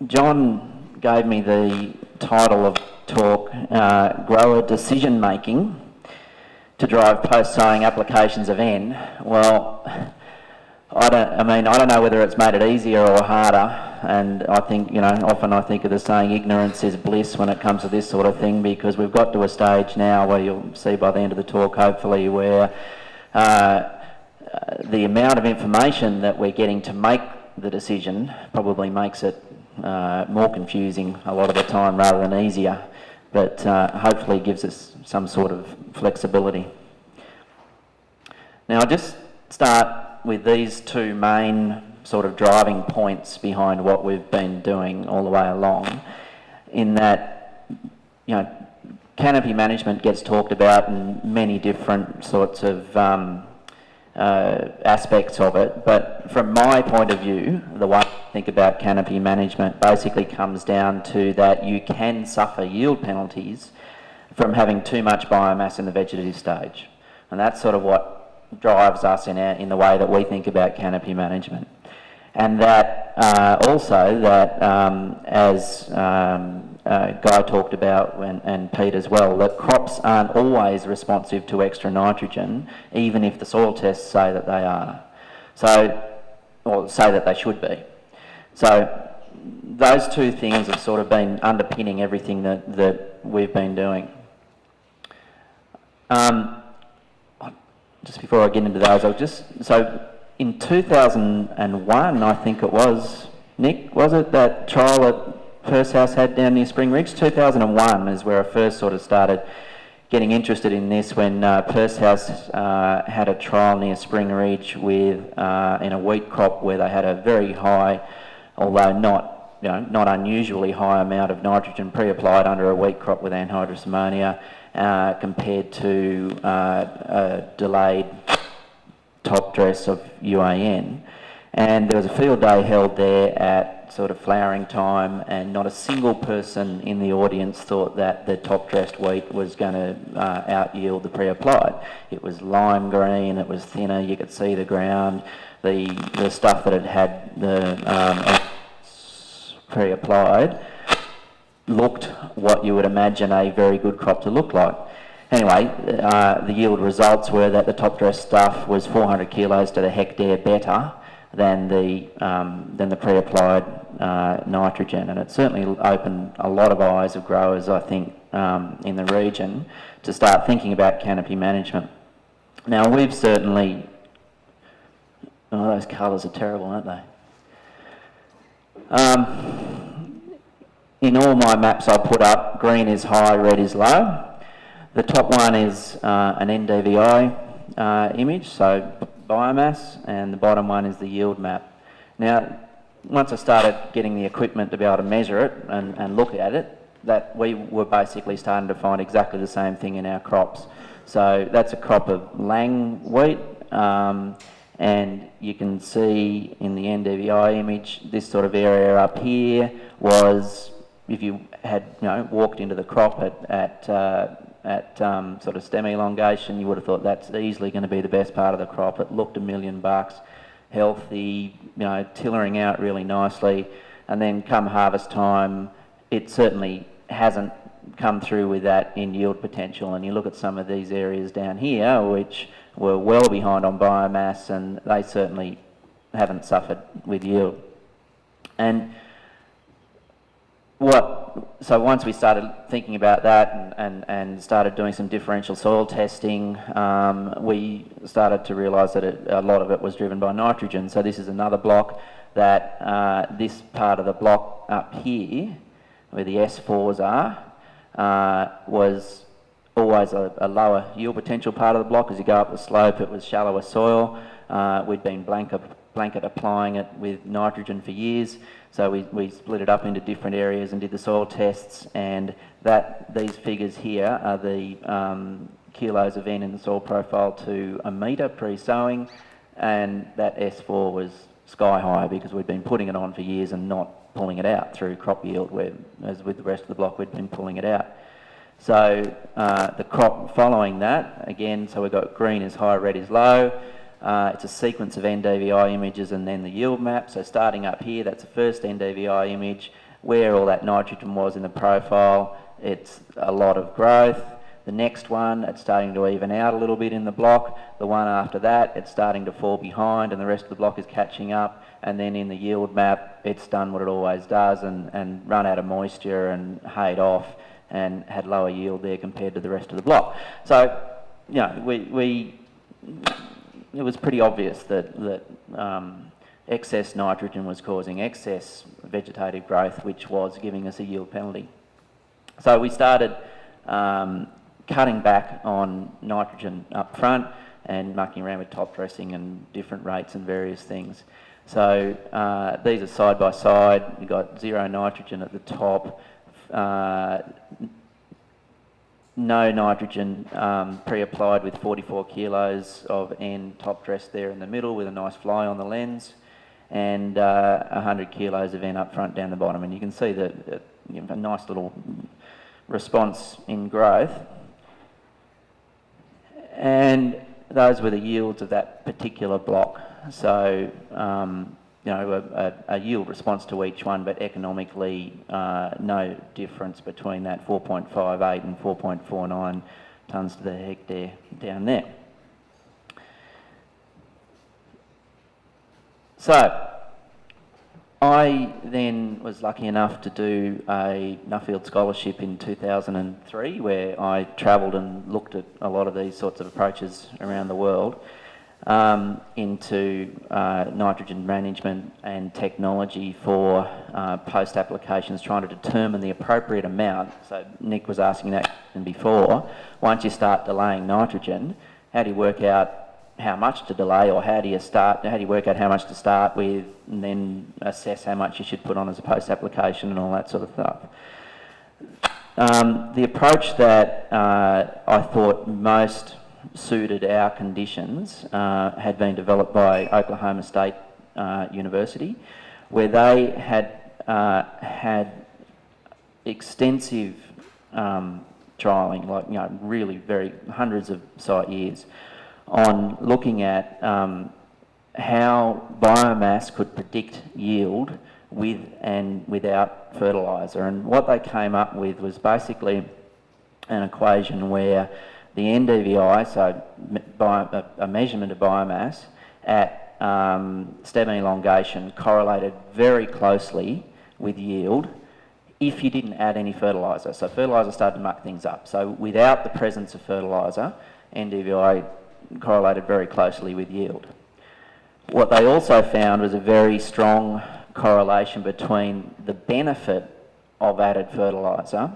John gave me the title of talk, Grower Decision Making to Drive Post-Sowing Applications of N. Well, I don't know whether it's made it easier or harder, and I think, often I think of the saying ignorance is bliss when it comes to this sort of thing, because we've got to a stage now where you'll see by the end of the talk, hopefully, where the amount of information that we're getting to make the decision probably makes it more confusing a lot of the time rather than easier, but hopefully gives us some sort of flexibility. Now I'll just start with these two main sort of driving points behind what we've been doing all the way along, in that, canopy management gets talked about in many different sorts of aspects of it, but from my point of view, the way I think about canopy management basically comes down to that you can suffer yield penalties from having too much biomass in the vegetative stage, and that's sort of what drives us in the way that we think about canopy management. And that also that, as Guy talked about, and Pete as well, that crops aren't always responsive to extra nitrogen, even if the soil tests say that they are. Or say that they should be. So those two things have sort of been underpinning everything that we've been doing. Just before I get into those, so in 2001, I think it was, Nick, was it, that trial that First House had down near Spring Ridge? 2001 is where I first sort of started getting interested in this, when First House had a trial near Spring Ridge with in a wheat crop where they had a very high, although not unusually high amount of nitrogen pre-applied under a wheat crop with anhydrous ammonia, compared to a delayed top dress of UAN. And there was a field day held there at sort of flowering time, and not a single person in the audience thought that the top dressed wheat was going to out yield the pre-applied. It was lime green, it was thinner, you could see the ground, the stuff that had the pre-applied looked what you would imagine a very good crop to look like. Anyway, the yield results were that the top dress stuff was 400 kilos to the hectare better than the pre-applied nitrogen, and it certainly opened a lot of eyes of growers, I think, in the region to start thinking about canopy management. Now we've certainly, those colours are terrible, aren't they? In all my maps I put up, green is high, red is low. The top one is an NDVI image, so biomass, and the bottom one is the yield map. Now, once I started getting the equipment to be able to measure it and look at it, that we were basically starting to find exactly the same thing in our crops. So that's a crop of Lang wheat, and you can see in the NDVI image, this sort of area up here was, if you had walked into the crop at sort of stem elongation, you would have thought that's easily going to be the best part of the crop. It looked $1 million, healthy, tillering out really nicely, and then come harvest time, it certainly hasn't come through with that in yield potential. And you look at some of these areas down here which were well behind on biomass, and they certainly haven't suffered with yield. And so once we started thinking about that and started doing some differential soil testing, we started to realise that a lot of it was driven by nitrogen. So this is another block that this part of the block up here, where the S4s are, was always a lower yield potential part of the block. As you go up the slope, it was shallower soil. We'd been blanket applying it with nitrogen for years. So we split it up into different areas and did the soil tests, and these figures here are the kilos of N in the soil profile to a metre pre-sowing, and that S4 was sky high because we'd been putting it on for years and not pulling it out through crop yield, whereas with the rest of the block we'd been pulling it out. So the crop following that, again, so we've got green is high, red is low. It's a sequence of NDVI images and then the yield map. So starting up here, that's the first NDVI image. where all that nitrogen was in the profile. It's a lot of growth. The next one, it's starting to even out a little bit in the block. The one after that, it's starting to fall behind and the rest of the block is catching up. And then in the yield map, it's done what it always does and run out of moisture and hayed off and had lower yield there compared to the rest of the block. So, you know, it was pretty obvious that excess nitrogen was causing excess vegetative growth, which was giving us a yield penalty. So we started cutting back on nitrogen up front and mucking around with top dressing and different rates and various things. So these are side by side. You've got 0 nitrogen at the top, no nitrogen pre-applied with 44 kilos of N top dress there in the middle with a nice fly on the lens, and 100 kilos of N up front down the bottom. And you can see that you know, a nice little response in growth. And those were the yields of that particular block. So, you know, a yield response to each one, but economically no difference between that 4.58 and 4.49 tonnes to the hectare down there. So, I then was lucky enough to do a Nuffield scholarship in 2003 where I travelled and looked at a lot of these sorts of approaches around the world into nitrogen management and technology for post-applications, trying to determine the appropriate amount. So Nick was asking that question before. Once you start delaying nitrogen, how do you work out how much to delay, or how do you work out how much to start with and then assess how much you should put on as a post-application and all that sort of stuff. The approach that I thought most suited our conditions had been developed by Oklahoma State University, where they had extensive trialling, like, you know, really hundreds of site years, on looking at how biomass could predict yield with and without fertiliser. And what they came up with was basically an equation where the NDVI, so a measurement of biomass at stem elongation, correlated very closely with yield if you didn't add any fertiliser. So fertiliser started to muck things up. So without the presence of fertiliser, NDVI correlated very closely with yield. What they also found was a very strong correlation between the benefit of added fertiliser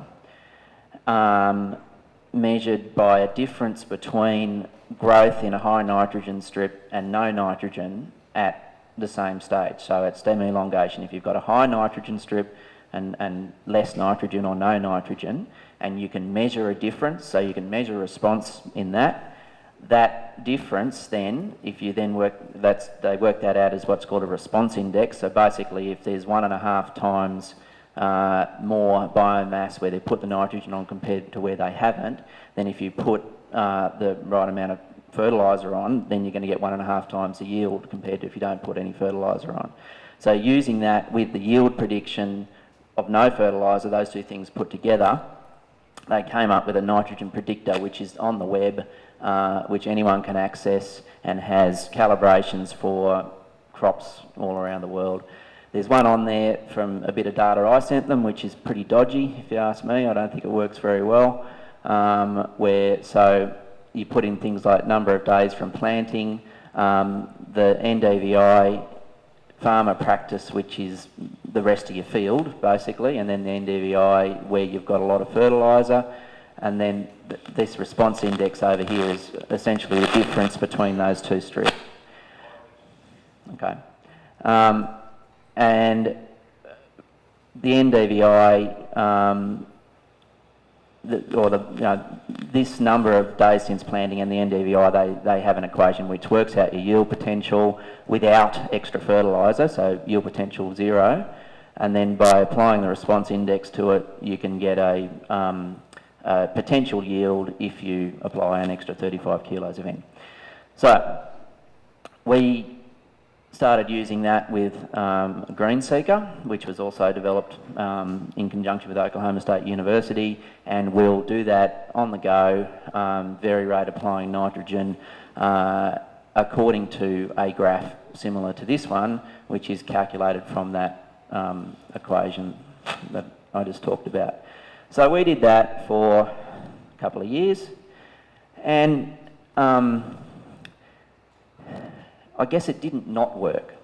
measured by a difference between growth in a high nitrogen strip and no nitrogen at the same stage. So at stem elongation, if you've got a high nitrogen strip and less nitrogen or no nitrogen, and you can measure a difference, so you can measure a response in that difference then, if you then they work that out as what's called a response index. So basically if there's 1.5 times more biomass where they put the nitrogen on compared to where they haven't, then if you put the right amount of fertiliser on, then you're going to get 1.5 times the yield compared to if you don't put any fertiliser on. So using that with the yield prediction of no fertiliser, those two things put together, they came up with a nitrogen predictor which is on the web, which anyone can access and has calibrations for crops all around the world. There's one on there from a bit of data I sent them, which is pretty dodgy, if you ask me. I don't think it works very well. So you put in things like number of days from planting, the NDVI farmer practice, which is the rest of your field, basically, and then the NDVI where you've got a lot of fertiliser, and then this response index over here is essentially the difference between those two strips. Okay. And the NDVI, this number of days since planting and the NDVI, they have an equation which works out your yield potential without extra fertiliser, so yield potential 0, and then by applying the response index to it, you can get a potential yield if you apply an extra 35 kilos of N. So we started using that with Green Seeker, which was also developed in conjunction with Oklahoma State University, and we'll do that on the go, vary rate applying nitrogen according to a graph similar to this one, which is calculated from that equation that I just talked about. So we did that for a couple of years, and I guess it didn't not work.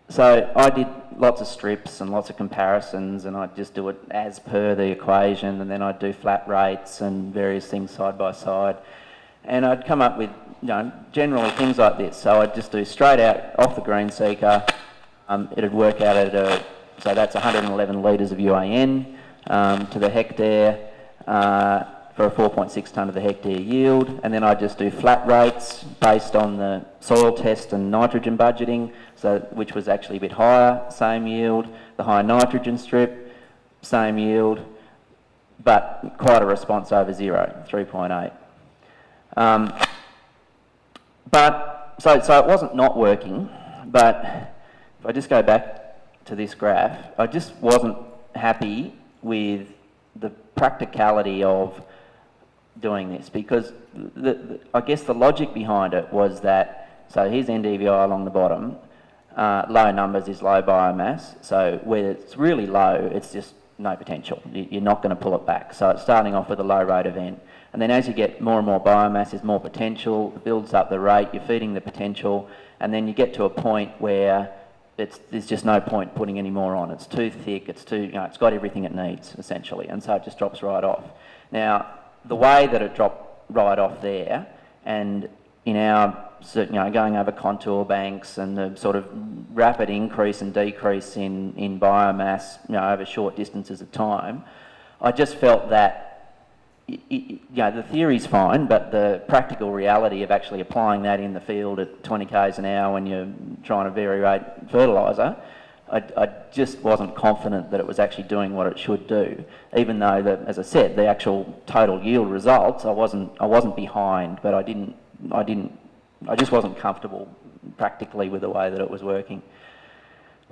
So I did lots of strips and lots of comparisons, and I'd just do it as per the equation, and then I'd do flat rates and various things side by side. And I'd come up with, generally things like this. So I'd just do straight out off the Green Seeker. It'd work out at so that's 111 litres of UAN to the hectare for a 4.6 tonne to the hectare yield. And then I'd just do flat rates based on the soil test and nitrogen budgeting, so which was actually a bit higher, same yield. The high nitrogen strip, same yield, but quite a response over 0, 3.8. So it wasn't not working, but if I just go back to this graph, I just wasn't happy with the practicality of doing this, because I guess the logic behind it was that, so here's NDVI along the bottom, low numbers is low biomass, so where it's really low, it's just no potential. You're not going to pull it back. So it's starting off with a low rate event. And then as you get more and more biomass, there's more potential, it builds up the rate, you're feeding the potential, and then you get to a point where there's just no point putting any more on. It's too thick, it's got everything it needs, essentially, and so it just drops right off. Now, the way that it dropped right off there, and in our, going over contour banks and the sort of rapid increase and decrease in biomass, over short distances of time, I just felt that the theory's fine, but the practical reality of actually applying that in the field at 20 k's an hour when you're trying to vary rate fertiliser, I just wasn't confident that it was actually doing what it should do. Even though, as I said, the actual total yield results, I wasn't behind, but I just wasn't comfortable practically with the way that it was working.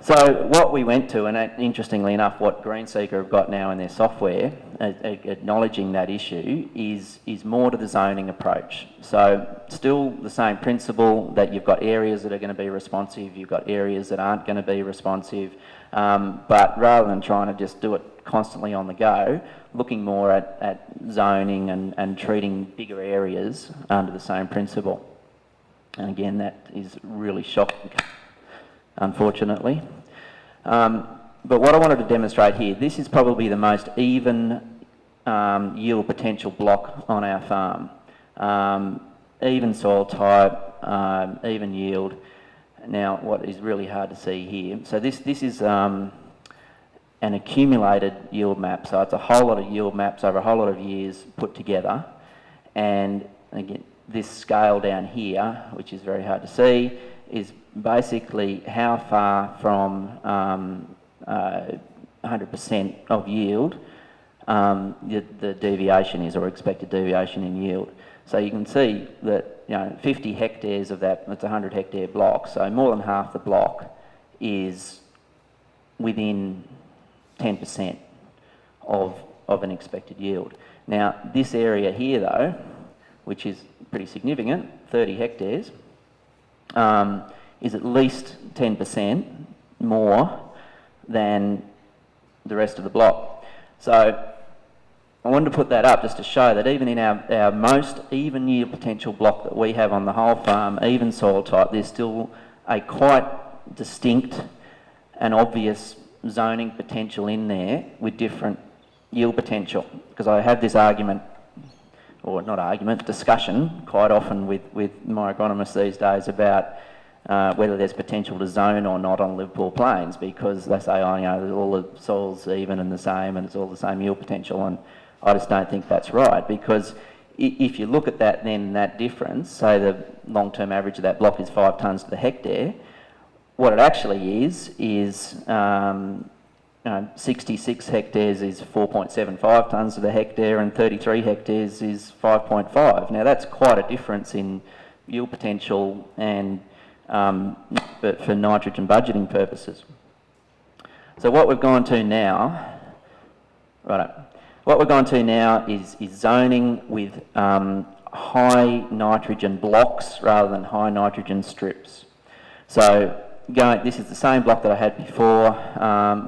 So what we went to, and interestingly enough, what Green Seeker have got now in their software, acknowledging that issue, is more to the zoning approach. So still the same principle that you've got areas that are going to be responsive, you've got areas that aren't going to be responsive, but rather than trying to just do it constantly on the go, looking more at zoning and treating bigger areas under the same principle. And again, that is really shocking, unfortunately. But what I wanted to demonstrate here, this is probably the most even yield potential block on our farm. Even soil type, even yield. Now, what is really hard to see here, so this is an accumulated yield map, so it's a whole lot of yield maps over a whole lot of years put together, and again, this scale down here, which is very hard to see, is basically how far from 100% of yield the deviation is, or expected deviation in yield. So you can see that 50 hectares of that, that's a 100 hectare block, so more than half the block is within 10% of an expected yield. Now this area here though, which is pretty significant, 30 hectares, is at least 10% more than the rest of the block. So I wanted to put that up just to show that even in our most even yield potential block that we have on the whole farm, even soil type, there's still a quite distinct and obvious zoning potential in there with different yield potential. Because I have this argument, or not argument, discussion quite often with my agronomists these days about whether there's potential to zone or not on Liverpool Plains, because they say, all the soil's even and the same and it's all the same yield potential, and I just don't think that's right, because if you look at that then, that difference, say the long-term average of that block is 5 tonnes to the hectare, what it actually is 66 hectares is 4.75 tonnes to the hectare and 33 hectares is 5.5. Now that's quite a difference in yield potential and but for nitrogen budgeting purposes. So what we've gone to now, what we're going to now is zoning with high nitrogen blocks rather than high nitrogen strips. So this is the same block that I had before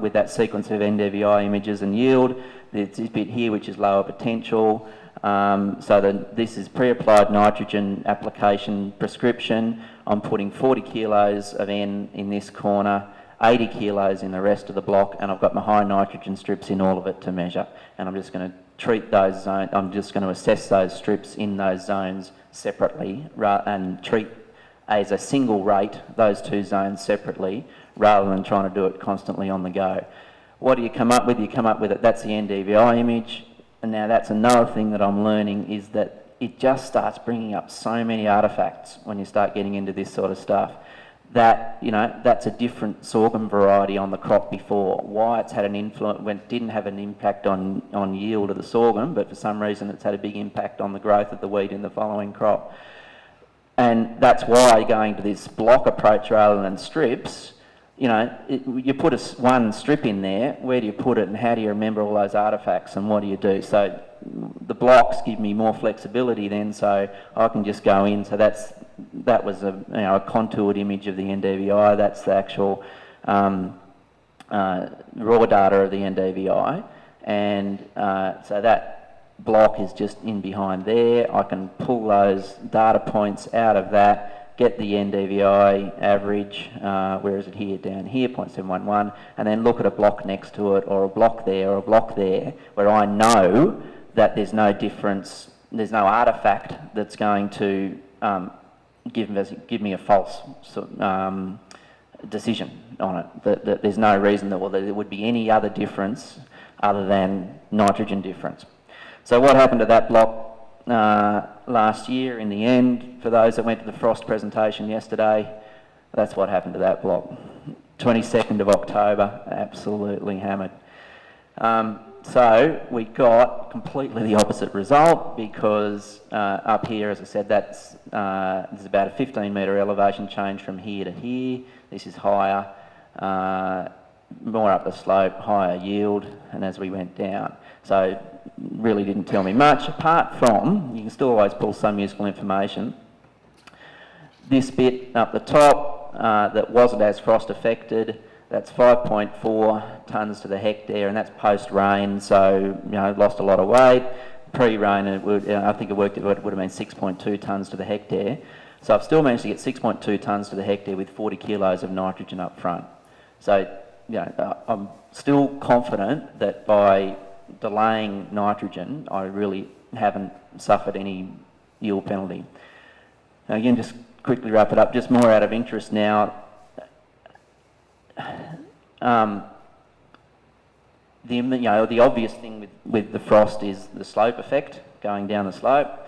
with that sequence of NDVI images and yield. There's this bit here which is lower potential. This is pre-applied nitrogen application prescription. I'm putting 40 kilos of N in this corner, 80 kilos in the rest of the block, and I've got my high nitrogen strips in all of it to measure. And I'm just going to treat those zones, I'm just going to assess those strips in those zones separately and treat as a single rate those two zones separately rather than trying to do it constantly on the go. What do you come up with? You come up with it, that's the NDVI image. And now that's another thing that I'm learning is that it just starts bringing up so many artefacts when you start getting into this sort of stuff. That, you know, that's a different sorghum variety on the crop before. Why it's had an influence, when it didn't have an impact on yield of the sorghum, but for some reason it's had a big impact on the growth of the wheat in the following crop. And that's why going to this block approach rather than strips, you know, you put one strip in there, where do you put it and how do you remember all those artefacts and what do you do? So the blocks give me more flexibility then, so I can just go in. So that was a contoured image of the NDVI. That's the actual raw data of the NDVI, and so that block is just in behind there. I can pull those data points out of that, get the NDVI average, where is it here, down here, 0.711, and then look at a block next to it, or a block there, or a block there, where I know that there's no difference, there's no artefact that's going to give me a false decision on it. That there's no reason that there would be any other difference other than nitrogen difference. So what happened to that block last year in the end, for those that went to the frost presentation yesterday, that's what happened to that block. 22nd of October, absolutely hammered. So we got completely the opposite result because up here, as I said, there's about a 15 metre elevation change from here to here. This is higher, more up the slope, higher yield, and as we went down. So really didn't tell me much, apart from, you can still always pull some useful information. This bit up the top that wasn't as frost affected, that's 5.4 tonnes to the hectare, and that's post-rain, so lost a lot of weight. Pre-rain, I think it would have been 6.2 tonnes to the hectare. So I've still managed to get 6.2 tonnes to the hectare with 40 kilos of nitrogen up front. So I'm still confident that by delaying nitrogen, I really haven't suffered any yield penalty. Now again, just quickly wrap it up, just more out of interest now. The obvious thing with the frost is the slope effect, going down the slope.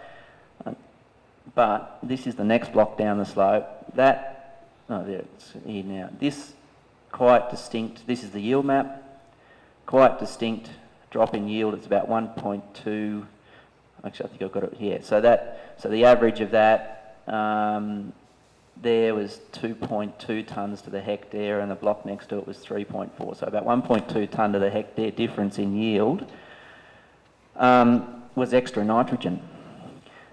But this is the next block down the slope. There it's here now. This quite distinct, this is the yield map, quite distinct drop in yield. It's about 1.2, actually I think I've got it here. So the average of that there was 2.2 tonnes to the hectare, and the block next to it was 3.4. So about 1.2 tonne to the hectare difference in yield was extra nitrogen.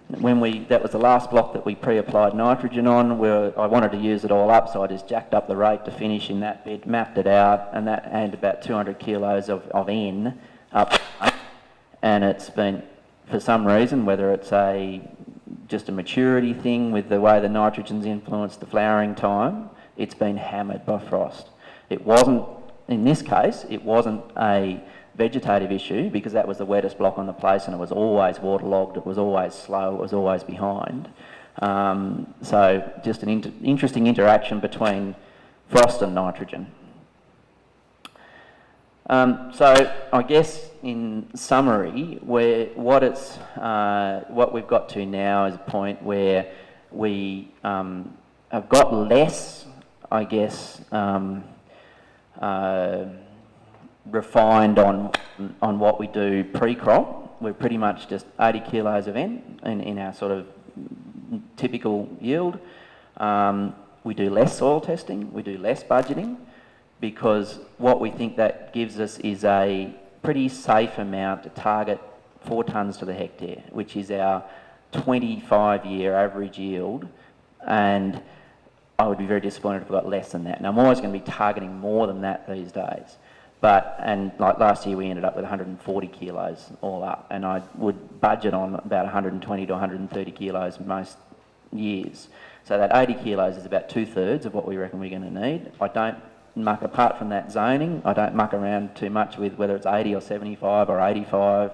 That was the last block that we pre-applied nitrogen on. I wanted to use it all up, so I just jacked up the rate to finish in that bed, mapped it out, and that had about 200 kilos of N up. And it's been, for some reason, whether it's just a maturity thing with the way the nitrogen's influenced the flowering time, it's been hammered by frost. It wasn't, in this case, it wasn't a vegetative issue because that was the wettest block on the place and it was always waterlogged, it was always slow, it was always behind. So just an interesting interaction between frost and nitrogen. So I guess in summary, what we've got to now is a point where we have got less, I guess, refined on what we do pre-crop. We're pretty much just 80 kilos of N in our sort of typical yield. We do less soil testing, we do less budgeting, because what we think that gives us is a pretty safe amount to target 4 tonnes to the hectare, which is our 25-year average yield, and I would be very disappointed if we got less than that. Now, I'm always going to be targeting more than that these days, and like last year we ended up with 140 kilos all up, and I would budget on about 120 to 130 kilos most years. So that 80 kilos is about 2/3 of what we reckon we're going to need. I don't muck, apart from that zoning, I don't muck around too much with whether it's 80 or 75 or 85.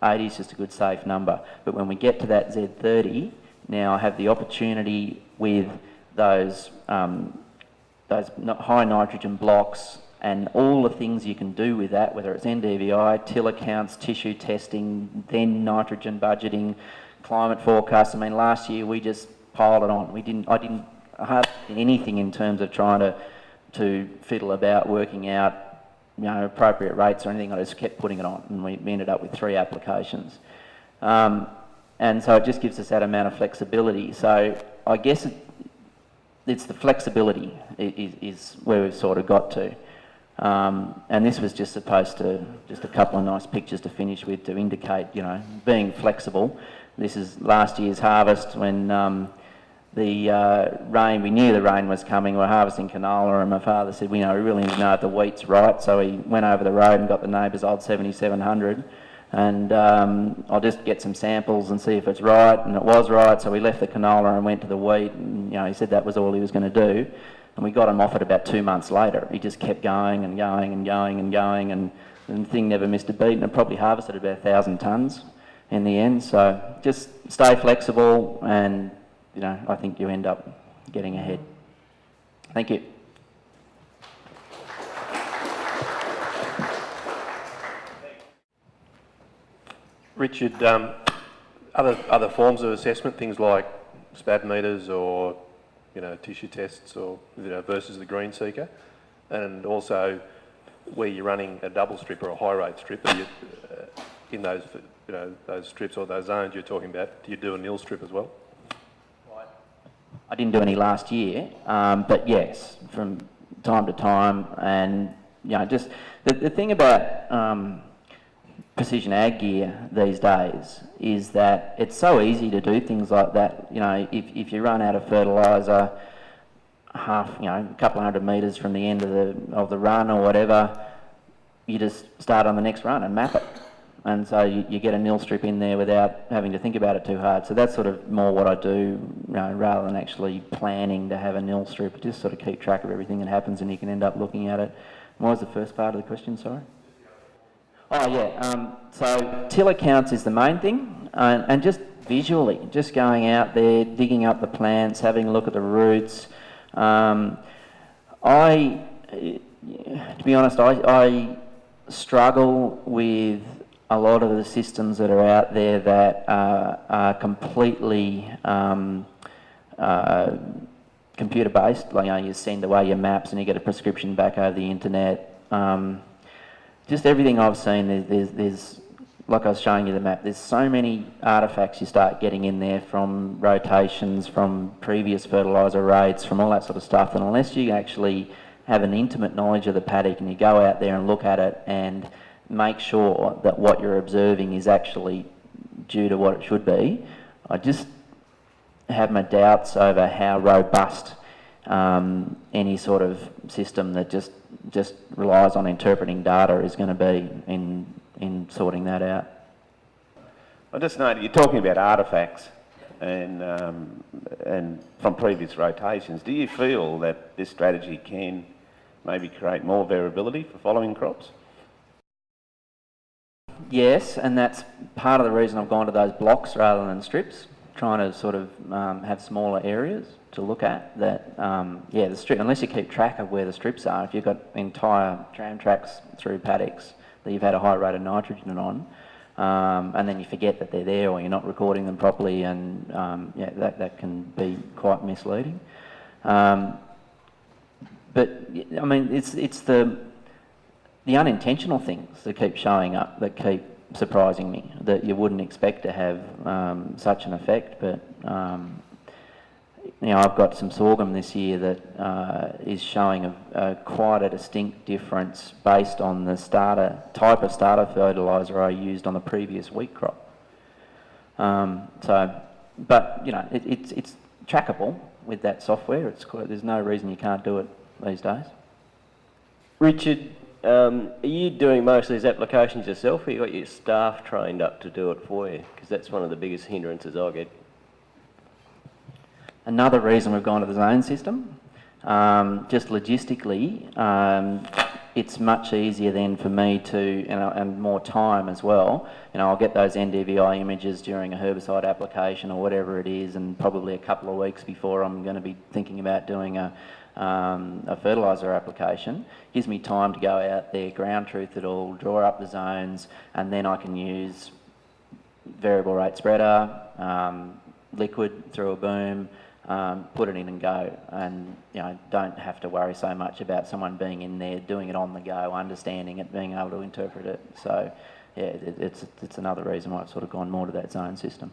80 is just a good safe number. But when we get to that Z30, now I have the opportunity with those high nitrogen blocks and all the things you can do with that, whether it's NDVI, tiller counts, tissue testing, then nitrogen budgeting, climate forecast. I mean, last year we just piled it on. I didn't hardly do anything in terms of trying to fiddle about working out, you know, appropriate rates or anything. I just kept putting it on, and we ended up with 3 applications. And so it just gives us that amount of flexibility. So I guess it's the flexibility is where we've sort of got to. And this was just supposed to, just a couple of nice pictures to finish with to indicate, you know, being flexible. This is last year's harvest when the rain, we knew the rain was coming. We were harvesting canola, and my father said, we really need to know if the wheat's right. So he went over the road and got the neighbour's old 7700, and I'll just get some samples and see if it's right. And it was right, so we left the canola and went to the wheat, and he said that was all he was going to do. And we got him off it about 2 months later. He just kept going and going and going and going, and the thing never missed a beat, and it probably harvested about 1,000 tonnes in the end. So just stay flexible, and I think you end up getting ahead. Thank you. Richard, other forms of assessment, things like SPAD meters or tissue tests, or versus the green seeker, and also where you're running a double strip or a high rate strip, in those those strips or those zones you're talking about, do you do a nil strip as well? I didn't do any last year, but yes, from time to time. And just the thing about precision ag gear these days is that it's so easy to do things like that. If you run out of fertiliser a couple of 100 metres from the end of the run or whatever, you just start on the next run and map it. And so you get a nil strip in there without having to think about it too hard. So that's sort of more what I do, rather than actually planning to have a nil strip. Just sort of keep track of everything that happens, and you can end up looking at it. What was the first part of the question, sorry? Oh yeah, so tiller counts is the main thing, and just visually, just going out there, digging up the plants, having a look at the roots. To be honest, I struggle with a lot of the systems that are out there that are completely computer-based. Like you send away your maps and you get a prescription back over the internet. Just everything I've seen, there's like I was showing you the map, there's so many artefacts you start getting in there from rotations, from previous fertiliser rates, from all that sort of stuff, and unless you actually have an intimate knowledge of the paddock and you go out there and look at it and make sure that what you're observing is actually due to what it should be, I just have my doubts over how robust any sort of system that just relies on interpreting data is going to be in sorting that out. I just noted you're talking about artefacts and from previous rotations. Do you feel that this strategy can maybe create more variability for following crops? Yes, and that's part of the reason I've gone to those blocks rather than strips, trying to sort of have smaller areas to look at. That the strip, unless you keep track of where the strips are, if you've got entire tram tracks through paddocks that you've had a high rate of nitrogen on, and then you forget that they're there, or you're not recording them properly, and that can be quite misleading. But I mean, it's the unintentional things that keep showing up that keep surprising me that you wouldn't expect to have such an effect. But you know, I've got some sorghum this year that is showing quite a distinct difference based on the type of starter fertiliser I used on the previous wheat crop. But you know, it's trackable with that software. There's no reason you can't do it these days. Richard, are you doing most of these applications yourself, or you got your staff trained up to do it for you? Because that's one of the biggest hindrances I get. Another reason we've gone to the zone system, just logistically, it's much easier then for me to, and more time as well. You know, I'll get those NDVI images during a herbicide application or whatever it is, and probably a couple of weeks before I'm going to be thinking about doing a fertiliser application. Gives me time to go out there, ground truth it all, draw up the zones, and then I can use variable rate spreader, liquid through a boom, put it in and go, and you know, don't have to worry so much about someone being in there doing it on the go, understanding it, being able to interpret it. So yeah, it's another reason why I've sort of gone more to that zone system.